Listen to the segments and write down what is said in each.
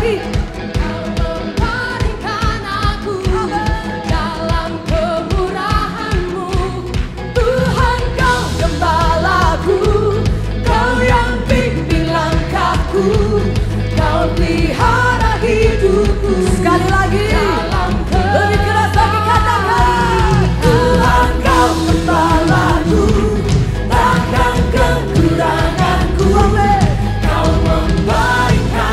lagi. Kau memberikan aku dalam kemurahan-Mu. Tuhan Kau gembalaku, Kau yang bimbing langkahku, Kau pelihara hidupku. Sekali lagi, lebih keras lagi katakan. Tuhan Kau gembalaku, takkan kekuranganku. Kau memberikan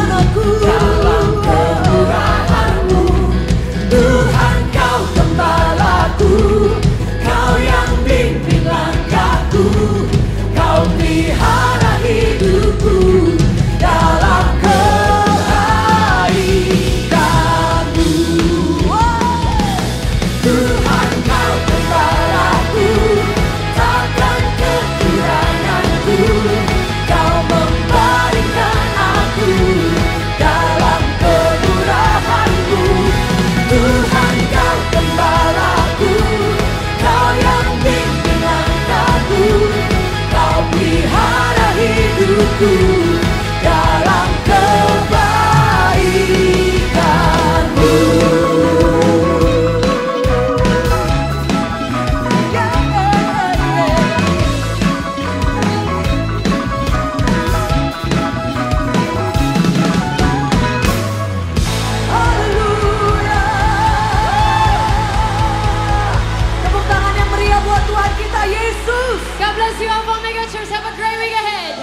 aku dalam kemurahan-Mu. Tuhan Kau gembalaku, Kau yang bimbing langkahku, Kau pelihara hidupku dalam kebaikan-Mu. Tuhan Kau gembalaku, takkan kekuranganku. Kau memberikan aku dalam kemurahan-Mu. Tuhan Kau gembalaku, Kau yang bimbing langkahku, Kau pelihara hidupku dalam kebaikan-Mu. Haleluya. Tepuk tangan yang meriah buat Tuhan kita Yesus. God bless you, Alpha Omega Church. Have a great week ahead.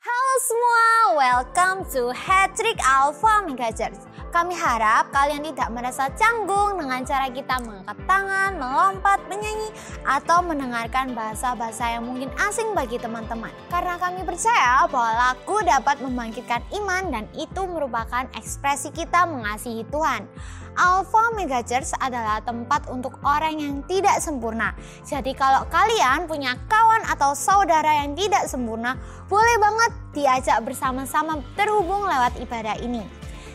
Halo semua, welcome to Hat-Trick Alpha Omega Church. Kami harap kalian tidak merasa canggung dengan cara kita mengangkat tangan, melompat, menyanyi, atau mendengarkan bahasa-bahasa yang mungkin asing bagi teman-teman. Karena kami percaya bahwa lagu dapat membangkitkan iman dan itu merupakan ekspresi kita mengasihi Tuhan. Alpha Omega Church adalah tempat untuk orang yang tidak sempurna. Jadi kalau kalian punya kawan atau saudara yang tidak sempurna, boleh banget diajak bersama-sama terhubung lewat ibadah ini.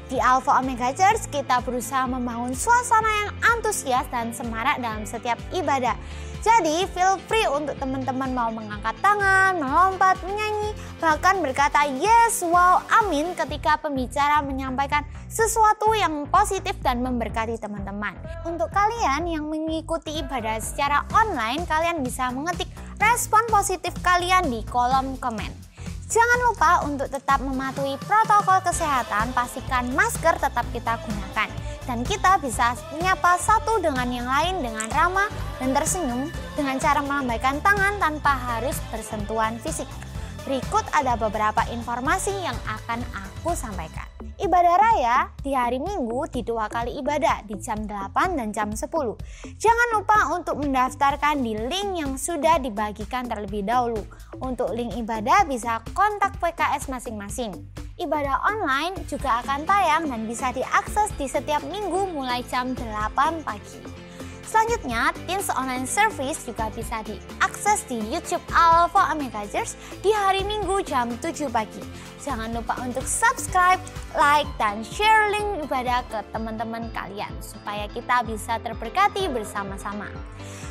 Di Alpha Omega Church kita berusaha membangun suasana yang antusias dan semarak dalam setiap ibadah. Jadi feel free untuk teman-teman mau mengangkat tangan, melompat, menyanyi, bahkan berkata yes, wow, amin ketika pembicara menyampaikan sesuatu yang positif dan memberkati teman-teman. Untuk kalian yang mengikuti ibadah secara online, kalian bisa mengetik respon positif kalian di kolom komen. Jangan lupa untuk tetap mematuhi protokol kesehatan, pastikan masker tetap kita gunakan. Dan kita bisa menyapa satu dengan yang lain dengan ramah dan tersenyum dengan cara melambaikan tangan tanpa harus bersentuhan fisik. Berikut ada beberapa informasi yang akan aku sampaikan. Ibadah raya di hari Minggu di 2 kali ibadah di jam 8 dan jam 10. Jangan lupa untuk mendaftarkan di link yang sudah dibagikan terlebih dahulu. Untuk link ibadah bisa kontak PKS masing-masing. Ibadah online juga akan tayang dan bisa diakses di setiap minggu mulai jam 8 pagi. Selanjutnya, Teens Online Service juga bisa diakses di YouTube Alpha Omega Church di hari Minggu jam 7 pagi. Jangan lupa untuk subscribe, like, dan share link ibadah ke teman-teman kalian supaya kita bisa terberkati bersama-sama.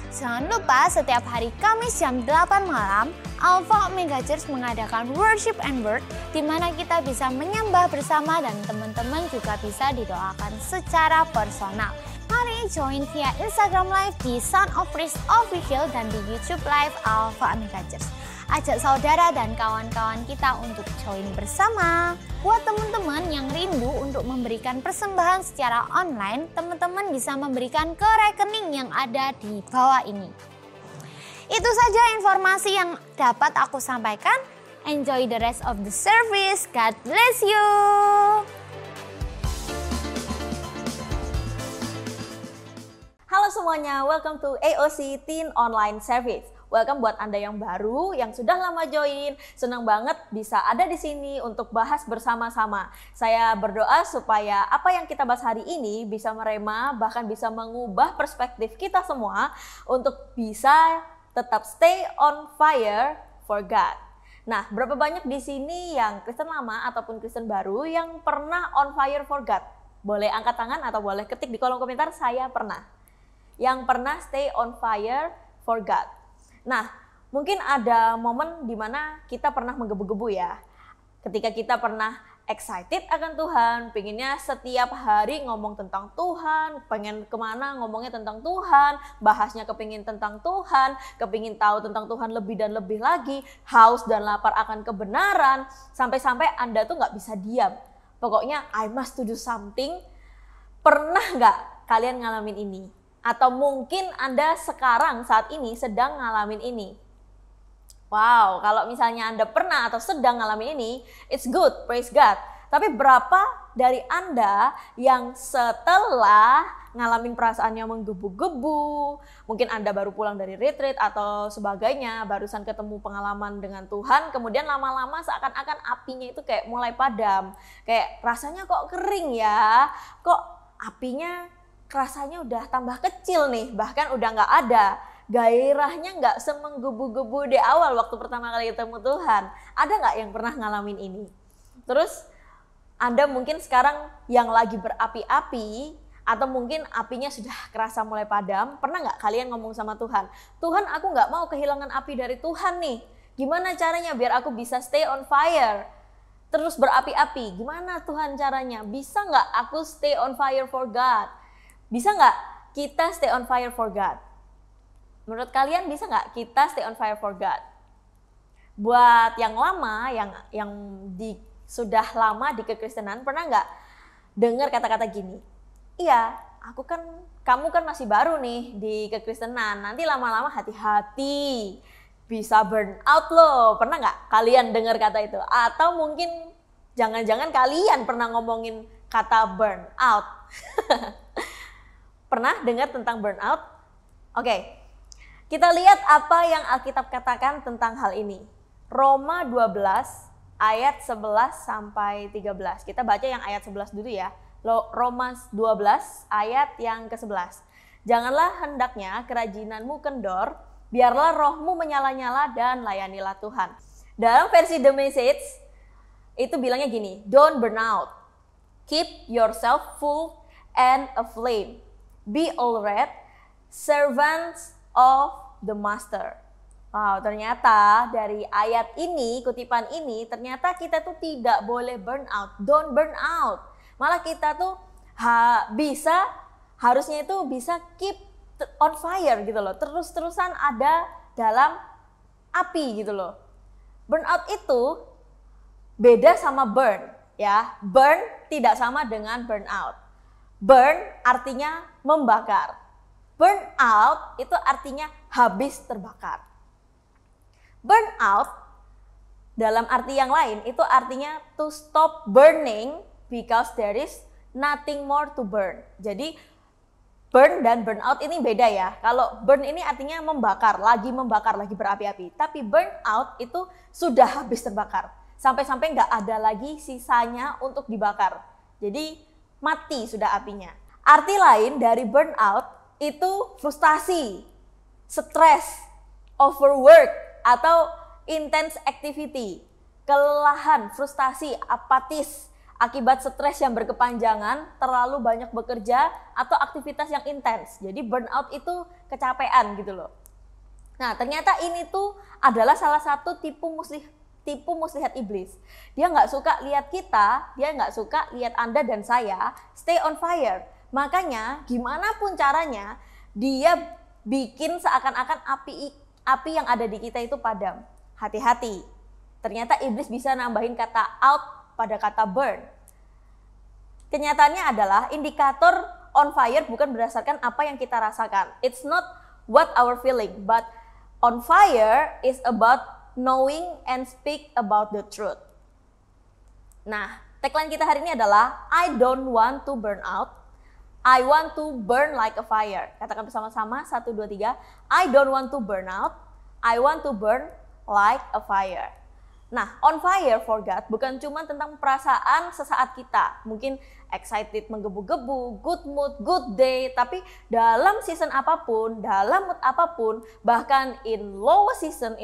Jangan lupa setiap hari Kamis jam 8 malam, Alpha Omega Church mengadakan Worship and Word di mana kita bisa menyembah bersama dan teman-teman juga bisa didoakan secara personal. Mari join via Instagram Live di Son of Priest Official dan di YouTube Live Alpha Omega Church. Ajak saudara dan kawan-kawan kita untuk join bersama. Buat teman-teman yang rindu untuk memberikan persembahan secara online, teman-teman bisa memberikan ke rekening yang ada di bawah ini. Itu saja informasi yang dapat aku sampaikan. Enjoy the rest of the service. God bless you. Halo semuanya, welcome to AOC Teen Online Service. Welcome buat Anda yang baru, yang sudah lama join. Senang banget bisa ada di sini untuk bahas bersama-sama. Saya berdoa supaya apa yang kita bahas hari ini bisa merema, bahkan bisa mengubah perspektif kita semua untuk bisa tetap stay on fire for God. Nah, berapa banyak di sini yang Kristen lama ataupun Kristen baru yang pernah on fire for God? Boleh angkat tangan atau boleh ketik di kolom komentar, saya pernah. Yang pernah stay on fire for God. Nah, Mungkin ada momen dimana kita pernah menggebu-gebu ya. Ketika kita pernah excited akan Tuhan, pengennya setiap hari ngomong tentang Tuhan, pengen kemana ngomongnya tentang Tuhan, bahasnya kepingin tentang Tuhan, kepingin tahu tentang Tuhan lebih dan lebih lagi, haus dan lapar akan kebenaran, sampai-sampai Anda tuh nggak bisa diam. Pokoknya I must to do something. Pernah nggak kalian ngalamin ini? Atau mungkin Anda sekarang saat ini sedang ngalamin ini. Wow, kalau misalnya Anda pernah atau sedang ngalamin ini, it's good, praise God. Tapi berapa dari Anda yang setelah ngalamin perasaannya menggebu-gebu, mungkin Anda baru pulang dari retreat atau sebagainya, barusan ketemu pengalaman dengan Tuhan, kemudian lama-lama seakan-akan apinya itu kayak mulai padam. Kayak rasanya kok kering ya, kok apinya rasanya udah tambah kecil nih, bahkan udah nggak ada. Gairahnya nggak semenggebu-gebu di awal waktu pertama kali ketemu Tuhan. Ada nggak yang pernah ngalamin ini? Terus Anda mungkin sekarang yang lagi berapi-api, atau mungkin apinya sudah kerasa mulai padam. Pernah nggak kalian ngomong sama Tuhan, Tuhan aku nggak mau kehilangan api dari Tuhan nih. Gimana caranya biar aku bisa stay on fire? Terus berapi-api, gimana Tuhan caranya? Bisa nggak aku stay on fire for God? Bisa nggak kita stay on fire for God? Menurut kalian bisa nggak kita stay on fire for God? Buat yang lama, yang sudah lama di kekristenan, pernah nggak dengar kata-kata gini? Iya, kamu kan masih baru nih di kekristenan. Nanti lama-lama hati-hati, bisa burn out loh. Pernah nggak kalian dengar kata itu? Atau mungkin jangan-jangan kalian pernah ngomongin kata burn out? Pernah dengar tentang burn out? Oke. Kita lihat apa yang Alkitab katakan tentang hal ini. Roma 12 ayat 11 sampai 13. Kita baca yang ayat 11 dulu ya. Roma 12 ayat yang ke-11. Janganlah hendaknya kerajinanmu kendor, biarlah rohmu menyala-nyala dan layanilah Tuhan. Dalam versi The Message itu bilangnya gini, don't burn out. Keep yourself full and aflame. Be alert, servants of the master. Wow, ternyata dari ayat ini, kutipan ini, ternyata kita tuh tidak boleh burn out. Don't burn out. Malah kita tuh harusnya itu bisa keep on fire gitu loh. Terus-terusan ada dalam api gitu loh. Burn out itu beda sama burn ya. Burn tidak sama dengan burn out. Burn artinya membakar. Burn out itu artinya habis terbakar. Burn out dalam arti yang lain itu artinya to stop burning because there is nothing more to burn. Jadi burn dan burn out ini beda ya. Kalau burn ini artinya membakar, lagi berapi-api. Tapi burn out itu sudah habis terbakar. Sampai-sampai nggak ada lagi sisanya untuk dibakar. Jadi mati sudah apinya. Arti lain dari burn out itu frustasi, stres, overwork, atau intense activity, kelelahan, frustasi, apatis, akibat stres yang berkepanjangan, terlalu banyak bekerja, atau aktivitas yang intens. Jadi burnout itu kecapean gitu loh. Nah ternyata ini tuh adalah salah satu tipu muslihat iblis. Dia nggak suka lihat kita, dia nggak suka lihat Anda dan saya stay on fire. Makanya gimana pun caranya dia bikin seakan-akan api yang ada di kita itu padam. Hati-hati. Ternyata iblis bisa nambahin kata out pada kata burn. Kenyataannya adalah indikator on fire bukan berdasarkan apa yang kita rasakan. It's not what our feeling, but on fire is about knowing and speak about the truth. Nah, tagline kita hari ini adalah I don't want to burn out. I want to burn like a fire. Katakan bersama-sama, 1, 2, 3. I don't want to burn out. I want to burn like a fire. Nah, on fire for God bukan cuma tentang perasaan sesaat kita. Mungkin excited, menggebu-gebu, good mood, good day. Tapi dalam season apapun, dalam mood apapun, bahkan in low season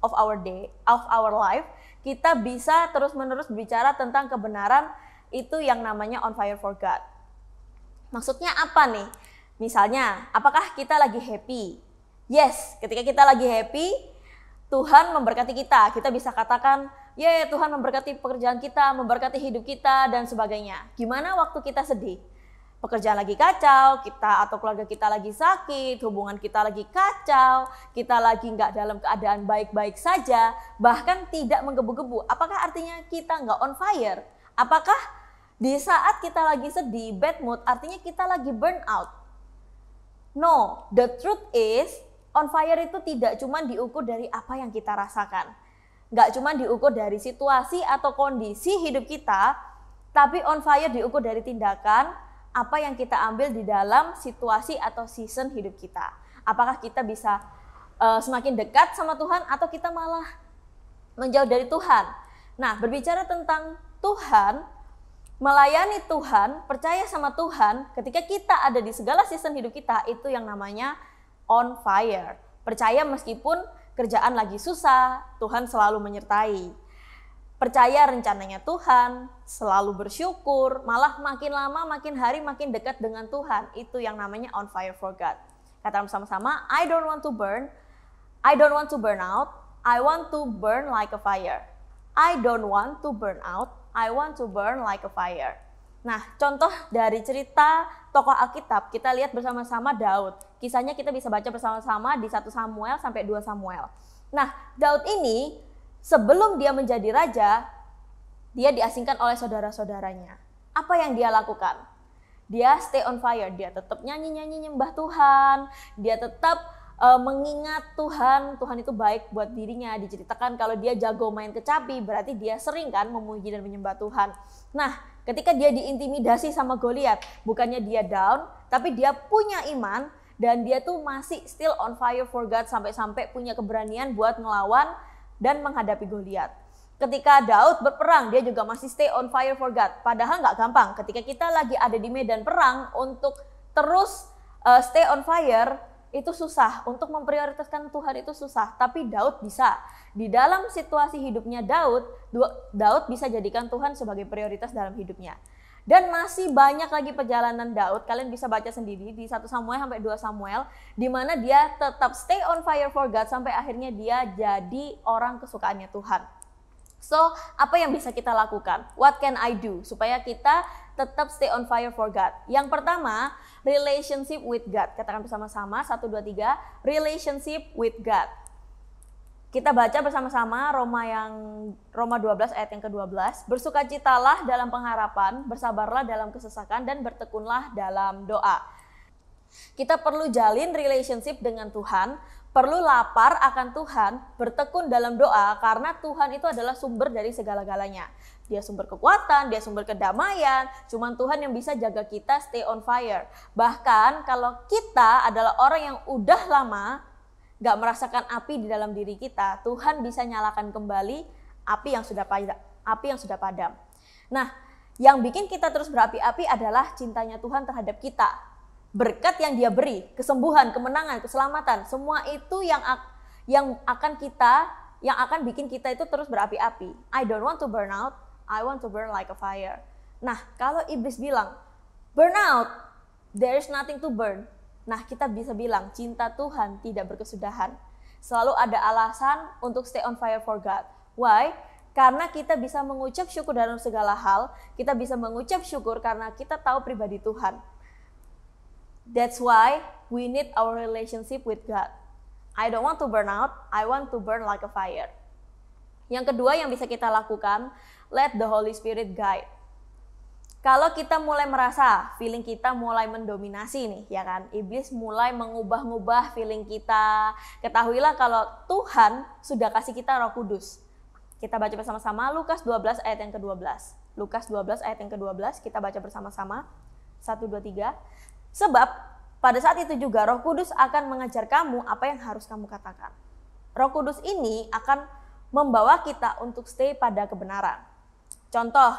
of our day, of our life, kita bisa terus-menerus bicara tentang kebenaran itu yang namanya on fire for God. Maksudnya apa nih? Misalnya, apakah kita lagi happy? Yes, ketika kita lagi happy, Tuhan memberkati kita. Kita bisa katakan, "Ye, Tuhan memberkati pekerjaan kita, memberkati hidup kita dan sebagainya." Gimana waktu kita sedih? Pekerjaan lagi kacau, kita atau keluarga kita lagi sakit, hubungan kita lagi kacau, kita lagi nggak dalam keadaan baik-baik saja, bahkan tidak menggebu-gebu. Apakah artinya kita nggak on fire? Apakah di saat kita lagi sedih, bad mood, artinya kita lagi burn out? No, the truth is, on fire itu tidak cuma diukur dari apa yang kita rasakan. Nggak cuma diukur dari situasi atau kondisi hidup kita, tapi on fire diukur dari tindakan apa yang kita ambil di dalam situasi atau season hidup kita. Apakah kita bisa semakin dekat sama Tuhan atau kita malah menjauh dari Tuhan. Nah, berbicara tentang Tuhan, melayani Tuhan, percaya sama Tuhan, ketika kita ada di segala season hidup kita, itu yang namanya on fire. Percaya meskipun kerjaan lagi susah, Tuhan selalu menyertai. Percaya rencananya Tuhan, selalu bersyukur, malah makin lama, makin hari, makin dekat dengan Tuhan. Itu yang namanya on fire for God. Kata bersama-sama, I don't want to burn out, I want to burn like a fire. I don't want to burn out, I want to burn like a fire. Nah, contoh dari cerita tokoh Alkitab, kita lihat bersama-sama Daud. Kisahnya kita bisa baca bersama-sama di 1 Samuel sampai 2 Samuel. Nah, Daud ini sebelum dia menjadi raja, dia diasingkan oleh saudara-saudaranya. Apa yang dia lakukan? Dia stay on fire, dia tetap nyanyi-nyanyi nyembah Tuhan, dia tetap mengingat Tuhan itu baik buat dirinya. Diceritakan kalau dia jago main kecapi, berarti dia sering kan memuji dan menyembah Tuhan. Nah, ketika dia diintimidasi sama Goliat, bukannya dia down, tapi dia punya iman dan dia tuh masih still on fire for God sampai-sampai punya keberanian buat ngelawan dan menghadapi Goliat. Ketika Daud berperang, dia juga masih stay on fire for God. Padahal nggak gampang. Ketika kita lagi ada di medan perang, untuk terus stay on fire, itu susah. Untuk memprioritaskan Tuhan itu susah. Tapi Daud bisa. Di dalam situasi hidupnya Daud bisa jadikan Tuhan sebagai prioritas dalam hidupnya. Dan masih banyak lagi perjalanan Daud. Kalian bisa baca sendiri di 1 Samuel sampai 2 Samuel. Di mana dia tetap stay on fire for God sampai akhirnya dia jadi orang kesukaannya Tuhan. So, apa yang bisa kita lakukan? What can I do? Supaya kita tetap stay on fire for God. Yang pertama, relationship with God. Katakan bersama-sama, 1, 2, 3. Relationship with God. Kita baca bersama-sama Roma 12 ayat yang ke-12. Bersukacitalah dalam pengharapan, bersabarlah dalam kesesakan, dan bertekunlah dalam doa. Kita perlu jalin relationship dengan Tuhan, perlu lapar akan Tuhan, bertekun dalam doa, karena Tuhan itu adalah sumber dari segala-galanya. Dia sumber kekuatan, dia sumber kedamaian, cuman Tuhan yang bisa jaga kita stay on fire. Bahkan kalau kita adalah orang yang udah lama gak merasakan api di dalam diri kita, Tuhan bisa nyalakan kembali api yang sudah padam. Nah, yang bikin kita terus berapi-api adalah cintanya Tuhan terhadap kita. Berkat yang dia beri, kesembuhan, kemenangan, keselamatan, semua itu yang akan bikin kita itu terus berapi-api. I don't want to burn out, I want to burn like a fire. Nah, kalau iblis bilang, burn out, there is nothing to burn. Nah, kita bisa bilang, cinta Tuhan tidak berkesudahan. Selalu ada alasan untuk stay on fire for God. Why? Karena kita bisa mengucap syukur dalam segala hal, kita bisa mengucap syukur karena kita tahu pribadi Tuhan. That's why we need our relationship with God. I don't want to burn out, I want to burn like a fire. Yang kedua yang bisa kita lakukan, let the Holy Spirit guide. Kalau kita mulai merasa feeling kita mulai mendominasi nih, ya kan? Iblis mulai mengubah-ubah feeling kita. Ketahuilah kalau Tuhan sudah kasih kita Roh Kudus. Kita baca bersama-sama Lukas 12 ayat yang ke-12. Lukas 12 ayat yang ke-12, kita baca bersama-sama. 1, 2, 3. Sebab pada saat itu juga Roh Kudus akan mengajar kamu apa yang harus kamu katakan. Roh Kudus ini akan membawa kita untuk stay pada kebenaran. Contoh,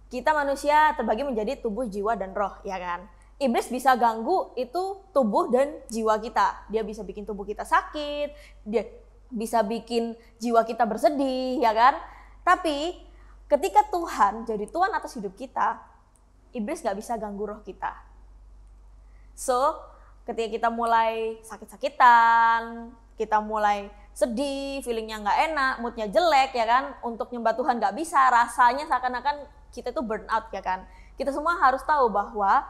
kita manusia terbagi menjadi tubuh, jiwa, dan roh, ya kan? Iblis bisa ganggu itu tubuh dan jiwa kita. Dia bisa bikin tubuh kita sakit, dia bisa bikin jiwa kita bersedih, ya kan? Tapi ketika Tuhan jadi Tuhan atas hidup kita, iblis gak bisa ganggu roh kita. So, ketika kita mulai sakit-sakitan, kita mulai sedih, feelingnya nggak enak, moodnya jelek ya kan, untuk nyembah Tuhan nggak bisa, rasanya seakan-akan kita itu burn out ya kan. Kita semua harus tahu bahwa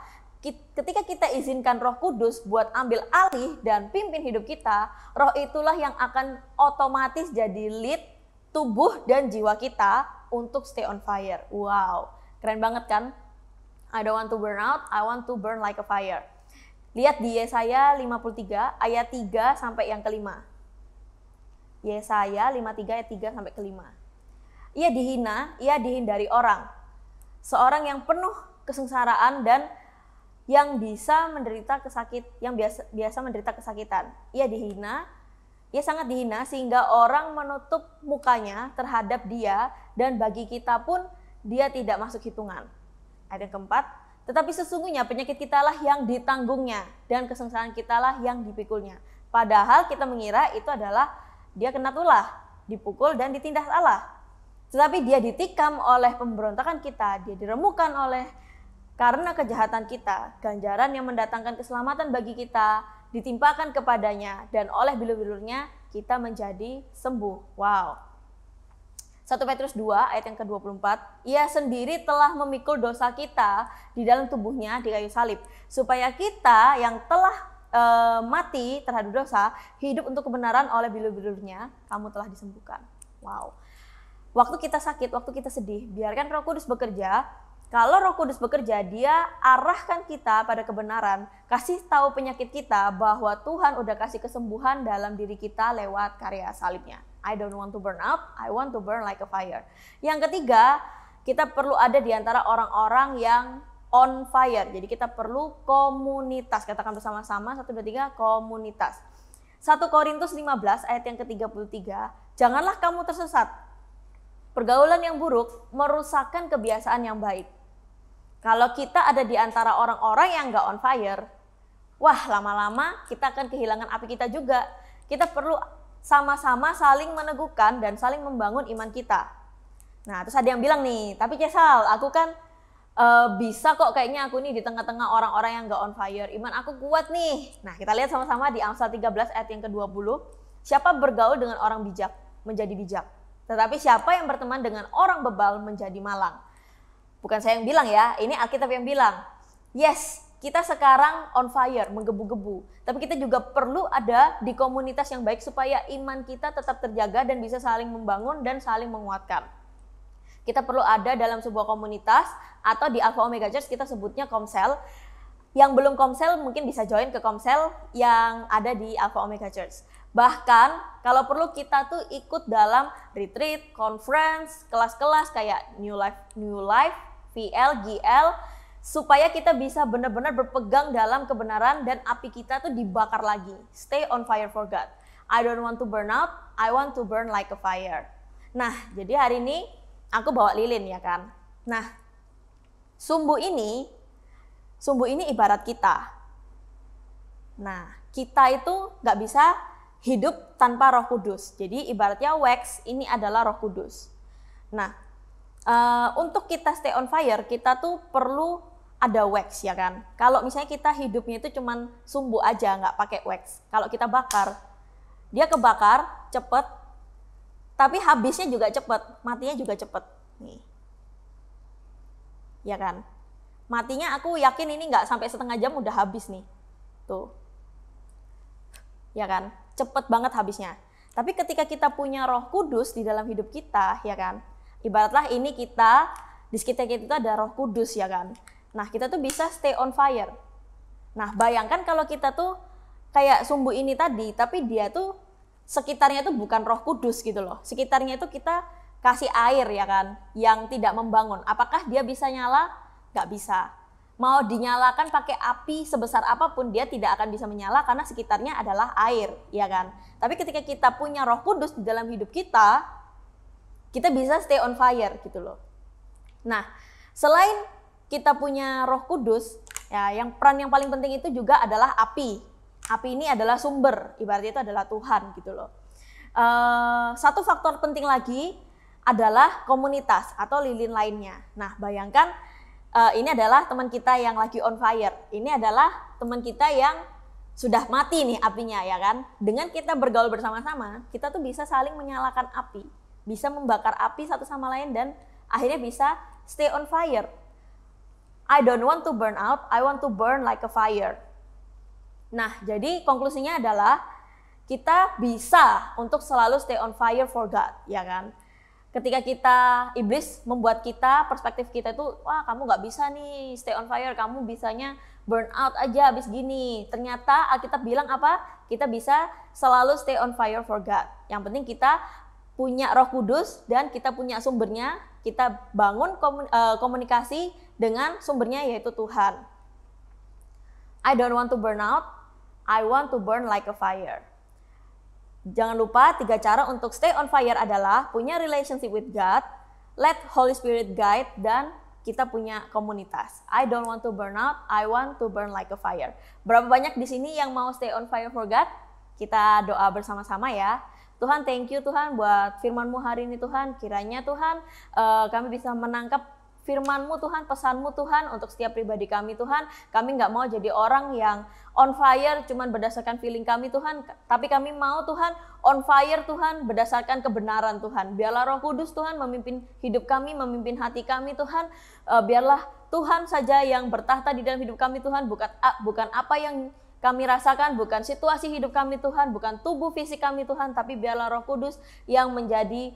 ketika kita izinkan Roh Kudus buat ambil alih dan pimpin hidup kita, Roh itulah yang akan otomatis jadi lead tubuh dan jiwa kita untuk stay on fire. Wow, keren banget kan? I don't want to burn out, I want to burn like a fire. Lihat di Yesaya 53 ayat 3 sampai yang kelima. Yesaya 53 ayat 3 sampai kelima. Ia dihina, ia dihindari orang. Seorang yang penuh kesengsaraan dan yang biasa menderita kesakitan. Ia dihina, ia sangat dihina sehingga orang menutup mukanya terhadap dia dan bagi kita pun dia tidak masuk hitungan. Ayat yang keempat, tetapi sesungguhnya penyakit kitalah yang ditanggungnya dan kesengsaraan kitalah yang dipikulnya. Padahal kita mengira itu adalah dia kena tulah, dipukul dan ditindas Allah. Tetapi dia ditikam oleh pemberontakan kita, dia diremukkan oleh karena kejahatan kita, ganjaran yang mendatangkan keselamatan bagi kita ditimpakan kepadanya dan oleh bilur-bilurnya kita menjadi sembuh. Wow. 1 Petrus 2 ayat yang ke-24, ia sendiri telah memikul dosa kita di dalam tubuhnya di kayu salib, supaya kita yang telah mati terhadap dosa, hidup untuk kebenaran oleh bilur-bilurnya, kamu telah disembuhkan. Wow. Waktu kita sakit, waktu kita sedih, biarkan Roh Kudus bekerja. Kalau Roh Kudus bekerja, dia arahkan kita pada kebenaran, kasih tahu penyakit kita bahwa Tuhan udah kasih kesembuhan dalam diri kita lewat karya salibnya. I don't want to burn out, I want to burn like a fire. Yang ketiga, kita perlu ada di antara orang-orang yang on fire. Jadi kita perlu komunitas. Katakan bersama-sama, 1, 2, 3, komunitas. 1 Korintus 15 ayat yang ke-33, janganlah kamu tersesat. Pergaulan yang buruk merusakkan kebiasaan yang baik. Kalau kita ada di antara orang-orang yang gak on fire, wah lama-lama kita akan kehilangan api kita juga. Kita perlu sama-sama saling meneguhkan dan saling membangun iman kita. Nah terus ada yang bilang nih, tapi Cesal, aku kan bisa kok kayaknya aku nih di tengah-tengah orang-orang yang gak on fire. Iman aku kuat nih. Nah kita lihat sama-sama di Amsal 13 ayat yang ke-20. Siapa bergaul dengan orang bijak menjadi bijak. Tetapi siapa yang berteman dengan orang bebal menjadi malang. Bukan saya yang bilang ya, ini Alkitab yang bilang. Yes, kita sekarang on fire, menggebu-gebu. Tapi kita juga perlu ada di komunitas yang baik supaya iman kita tetap terjaga dan bisa saling membangun dan saling menguatkan. Kita perlu ada dalam sebuah komunitas atau di Alpha Omega Church kita sebutnya komsel. Yang belum komsel mungkin bisa join ke komsel yang ada di Alpha Omega Church. Bahkan kalau perlu kita tuh ikut dalam retreat, conference, kelas-kelas kayak New Life, VL, GL, supaya kita bisa benar-benar berpegang dalam kebenaran dan api kita tuh dibakar lagi. Stay on fire for God. I don't want to burn out, I want to burn like a fire. Nah, jadi hari ini aku bawa lilin ya kan. Nah, sumbu ini ibarat kita. Nah, kita itu nggak bisa hidup tanpa Roh Kudus. Jadi ibaratnya wax ini adalah Roh Kudus. Nah, untuk kita stay on fire, kita tuh perlu ada wax ya kan. Kalau misalnya kita hidupnya itu cuman sumbu aja, nggak pakai wax. Kalau kita bakar, dia kebakar cepet, tapi habisnya juga cepet, matinya juga cepet. Nih, ya kan. Matinya aku yakin ini nggak sampai setengah jam udah habis nih, tuh, ya kan. Cepet banget habisnya. Tapi ketika kita punya Roh Kudus di dalam hidup kita, ya kan, ibaratlah ini kita, di sekitar kita itu ada Roh Kudus ya kan. Nah kita tuh bisa stay on fire. Nah bayangkan kalau kita tuh kayak sumbu ini tadi, tapi dia tuh sekitarnya tuh bukan Roh Kudus gitu loh. Sekitarnya itu kita kasih air ya kan, yang tidak membangun. Apakah dia bisa nyala? Gak bisa. Mau dinyalakan pakai api sebesar apapun, dia tidak akan bisa menyala karena sekitarnya adalah air, ya kan? Tapi ketika kita punya Roh Kudus di dalam hidup kita bisa stay on fire gitu loh. Nah, selain kita punya Roh Kudus, ya, yang peran yang paling penting itu juga adalah api. Api ini adalah sumber, ibaratnya itu adalah Tuhan gitu loh. Satu faktor penting lagi adalah komunitas atau lilin lainnya. Nah, bayangkan ini adalah teman kita yang lagi on fire. Ini adalah teman kita yang sudah mati nih apinya ya kan. Dengan kita bergaul bersama-sama, kita tuh bisa saling menyalakan api, bisa membakar api satu sama lain dan akhirnya bisa stay on fire. I don't want to burn out, I want to burn like a fire. Nah, jadi konklusinya adalah kita bisa untuk selalu stay on fire for God, ya kan? Ketika iblis membuat perspektif kita itu, wah kamu gak bisa nih stay on fire, kamu bisanya burn out aja habis gini. Ternyata Alkitab bilang apa? Kita bisa selalu stay on fire for God. Yang penting kita punya Roh Kudus dan kita punya sumbernya, kita bangun komunikasi dengan sumbernya yaitu Tuhan. I don't want to burn out, I want to burn like a fire. Jangan lupa 3 cara untuk stay on fire adalah punya relationship with God, let Holy Spirit guide, dan kita punya komunitas. I don't want to burn out, I want to burn like a fire. Berapa banyak di sini yang mau stay on fire for God? Kita doa bersama-sama ya. Tuhan, thank you Tuhan buat firman-Mu hari ini Tuhan. Kiranya Tuhan kami bisa menangkap firman-Mu Tuhan, pesan-Mu Tuhan untuk setiap pribadi kami Tuhan. Kami nggak mau jadi orang yang on fire cuman berdasarkan feeling kami Tuhan, tapi kami mau Tuhan on fire Tuhan berdasarkan kebenaran Tuhan. Biarlah Roh Kudus Tuhan memimpin hidup kami, memimpin hati kami Tuhan. Biarlah Tuhan saja yang bertahta di dalam hidup kami Tuhan, bukan apa yang kami rasakan, bukan situasi hidup kami Tuhan, bukan tubuh fisik kami Tuhan, tapi biarlah Roh Kudus yang menjadi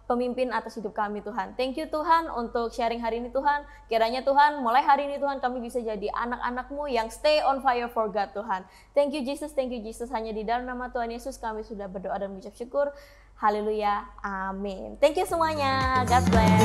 pemimpin atas hidup kami Tuhan. Thank you Tuhan untuk sharing hari ini Tuhan. Kiranya Tuhan mulai hari ini Tuhan kami bisa jadi anak-anak-Mu yang stay on fire for God Tuhan. Thank you Jesus, thank you Jesus. Hanya di dalam nama Tuhan Yesus kami sudah berdoa dan mengucap syukur. Haleluya, amin. Thank you semuanya, God bless.